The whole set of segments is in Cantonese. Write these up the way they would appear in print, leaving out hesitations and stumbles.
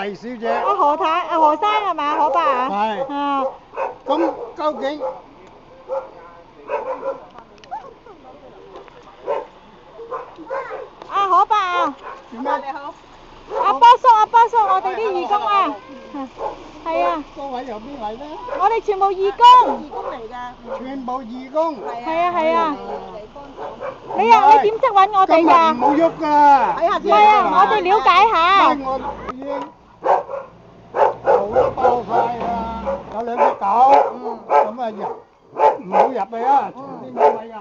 黎小姐。何太何生係咪何伯啊？係。啊。咁究竟？何伯啊。點解你好？阿波叔，我哋啲義工啊。係啊。各位由邊嚟咧？我哋全部義工。義工嚟㗎。全部義工。係啊。嚟幫手。你點識揾我哋㗎？今日唔好喐㗎。唔係啊，我哋了解下。唔係我已經頭都包晒啦，有兩隻狗，咁啊唔好入去啊，邊個位㗎？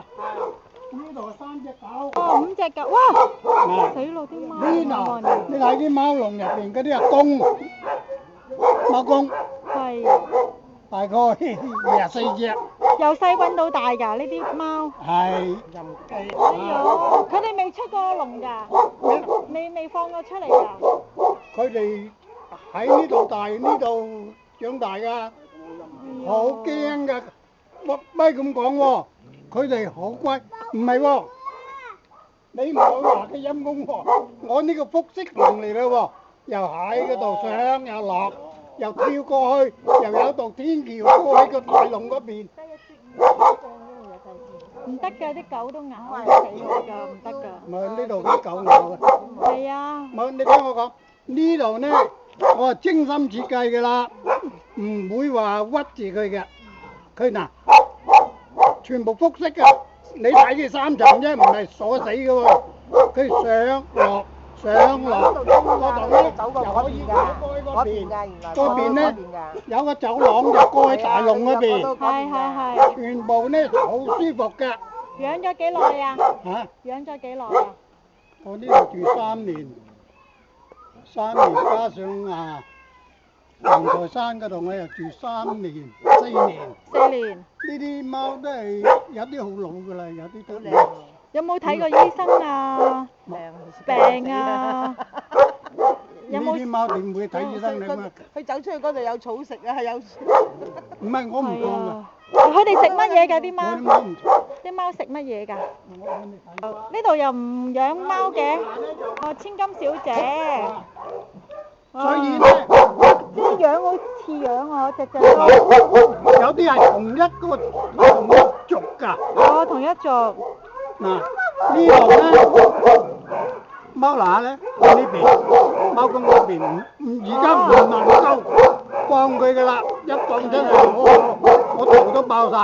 呢度3隻狗。哦，5隻狗，哇！死咯啲貓。呢度，你睇啲貓籠入邊嗰啲公，貓公。係。大概24隻。由細揾到大㗎呢啲貓。係。哎呦，佢哋未出過籠㗎？未放過出嚟㗎？佢哋喺呢度大，呢度長大㗎，好驚㗎。咪咁講喎，佢哋好乖，唔係喎。你唔好話佢陰公喎，我呢個複式籠嚟啦喎，又喺嗰度上又落，又跳過去，又有道天橋過喺個大籠嗰邊。唔得㗎，啲狗都咬死我㗎，唔得㗎。咪呢度啲狗咬㗎。係啊。冇，你聽我講，呢度呢，我係精心設計㗎啦，唔會話屈住佢嘅。佢嗱，全部複式㗎，你睇佢3層啫，唔係鎖死㗎喎。佢上落上落嗰度咧，又可以過去嗰邊呢，有個走廊就過去大籠嗰邊。係。全部呢好舒服㗎。養咗幾耐啊？嚇？養咗幾耐啊？我呢度住3年，3年加上陽台山嗰度我又住3年4年。4年。呢啲貓都係有啲好老㗎啦，有啲都靚。有冇睇過醫生啊？病啊？有冇？呢啲貓點會睇醫生你嘛？佢走出去嗰度有草食啊，有。唔係我唔講㗎。佢哋食乜嘢㗎啲貓？我啲貓唔啲貓食乜嘢㗎？呢度又唔養貓嘅？千金小姐。所以咧，啲樣好似樣我隻隻都。有啲係同一族㗎。哦，同一族。嗱，呢度咧，貓乸咧喺呢邊，貓公嗰邊，而家唔能夠放佢㗎啦，一放出嚟我頭都爆晒。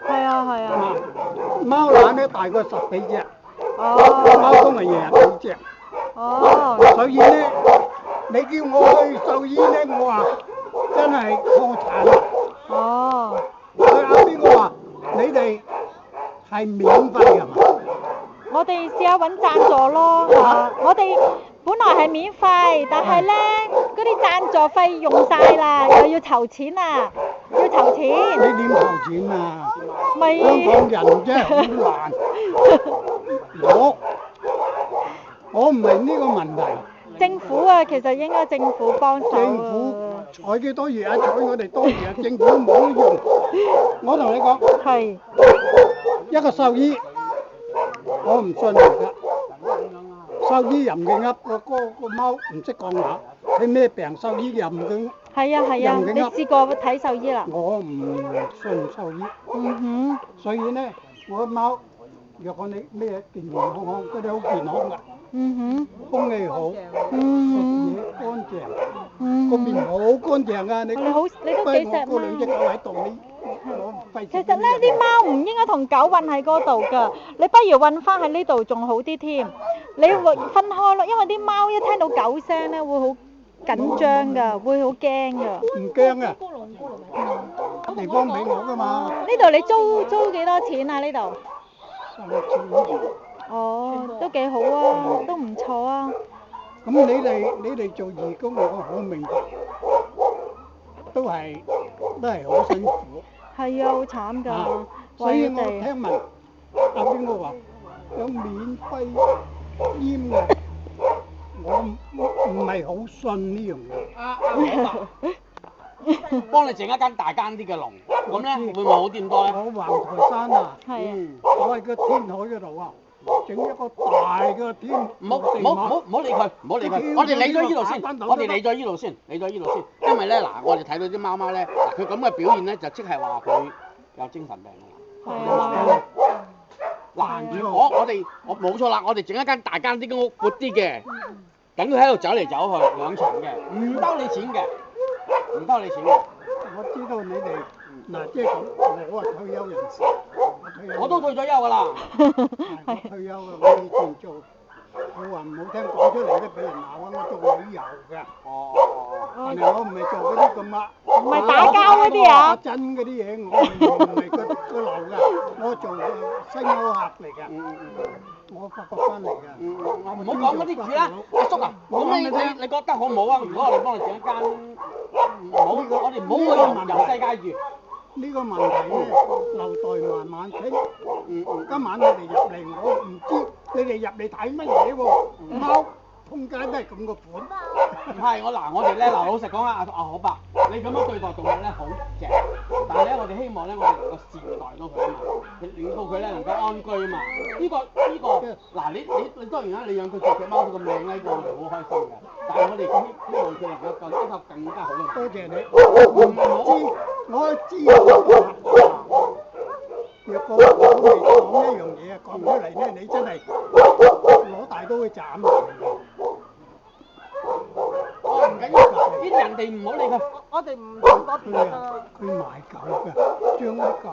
係啊。貓乸咧大概10幾隻，哦。貓公係20幾隻。哦。所以咧，你叫我去獸醫咧，我話真係破產。哦。佢阿邊個話你哋係免費㗎嘛？我哋試下揾贊助咯嚇，我哋本來係免費，但係咧嗰啲贊助費用晒啦，又要籌錢啊，要籌錢。你點籌錢啊？咪香港人真係好難。我唔係呢個問題。政府啊，其實應該政府幫手啊。政府採幾多嘢啊？採我哋多嘢，政府冇用。我同你講。係。一個獸醫，我唔信而家。獸醫任佢噏個貓唔識講話，佢咩病獸醫任佢。係啊，你試過睇獸醫啦？我唔信獸醫。嗯哼。所以呢，我貓若果你咩健健康康，佢哋好健康㗎。嗯哼。空氣好，食嘢乾淨，個面好乾淨㗎。你都幾錫貓。2隻狗喺度，其實呢啲貓唔應該同狗韞喺嗰度㗎，你不如韞翻喺呢度仲好啲添。你分開咯，因為啲貓一聽到狗聲咧會好緊張㗎，會好驚㗎。唔驚啊！地方俾我㗎嘛。呢度你租幾多錢啊？呢度？3千。哦，都幾好啊，都唔錯啊。咁你哋做義工，我好明白，都係好辛苦。係啊，好慘㗎。所以我聽聞阿邊個話有免費閹嘅，我唔係好信呢樣嘢。幫你整一間大間啲嘅籠，咁咧會唔會好掂多咧？我橫台山啊，係啊，我喺個天台嗰度啊，整一個大嘅天，唔好理佢，唔好理佢，我哋理咗呢度先，我哋理咗呢度先，理咗呢度先，因為咧嗱，我哋睇到啲貓貓咧，嗱佢咁嘅表現咧，就即係話佢有精神病㗎啦。係啊，嗱，如果我冇錯啦，我哋整一間大間啲嘅屋，闊啲嘅，等佢喺度走嚟走去兩層嘅，唔收你錢嘅，唔收你錢嘅。我知道你哋嗱，即係咁，我係退休人士，我都退咗休㗎啦。我退休嘅，我以前做，我話唔好聽講出嚟都俾人鬧啊！我做旅遊嘅，但係我唔係做嗰啲咁啊，唔係打交嗰啲啊，真嗰啲嘢，我唔係個流㗎，我做西歐客嚟㗎，我法國翻嚟㗎。唔好講嗰啲住啦，阿叔啊，咁你覺得好唔好啊？如果我哋幫你整一間，我哋唔好去遊世界住。呢個問題咧，留待慢慢傾。今晚你哋入嚟，我唔知你哋入嚟睇乜嘢喎？貓通街都係咁個款。唔係我哋咧老實講啊，阿可伯，你咁樣對待動物咧好正，但係咧我哋希望咧我哋能夠善待到佢啊嘛，令到佢咧能夠安居啊嘛。呢個嗱你當然啦，你養佢隻貓咁靚咧，我哋好開心㗎。但係我哋希望佢能夠一個更加好嘅。多謝你。我知若果我未講一樣嘢啊，講出嚟咧，你真係攞大刀去斬人。唔緊要，啲人哋唔好理佢。我哋唔同嗰邊啊。佢賣狗㗎，將啲狗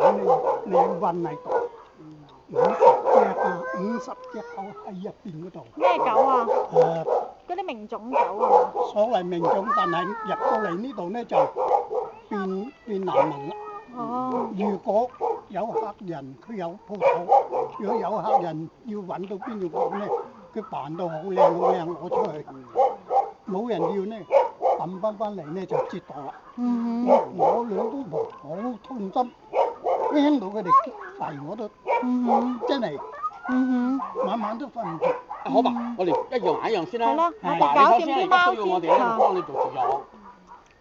你運喺度，50隻狗喺入邊嗰度。咩狗啊？嗰啲名種狗啊？所謂名種，但係入到嚟呢度咧就變難民啦。哦。如果有客人佢有鋪頭，如果有客人要揾到邊度講咧，佢扮到好靚攞出去，冇人要咧，抌翻嚟咧就折墮啦。我兩公婆好痛心，聽到佢哋吠我都真係晚晚都瞓唔着。好吧，我哋一樣先啦。係啦，我哋嗱，搞你首先而掂啲貓家需要我哋咧幫你做絕育，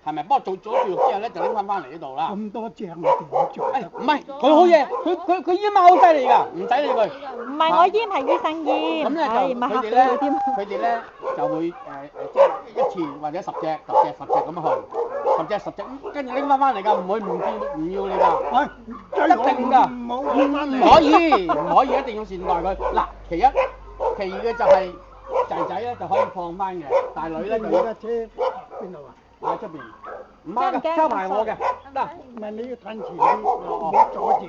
係咪？幫我做咗絕育之後咧，就拎翻嚟呢度啦。咁多隻我點做？唔係，佢好嘢，佢醫貓好犀利㗎，唔使理佢。唔係我閹，係醫生閹。咁咧就係咪嚇死佢哋咧我添？，佢哋咧就會即係一次或者10隻咁樣去，10隻咁，跟住拎翻嚟㗎，唔會唔要你㗎。一定㗎，唔好揾翻唔嚟。可以，一定要善待佢。嗱，其二嘅就係仔咧就可以放翻嘅，大女咧就要你架車邊度啊？喺出邊。唔啱㗎，抄埋我嘅，得。唔係你要褪前啲，唔好阻住。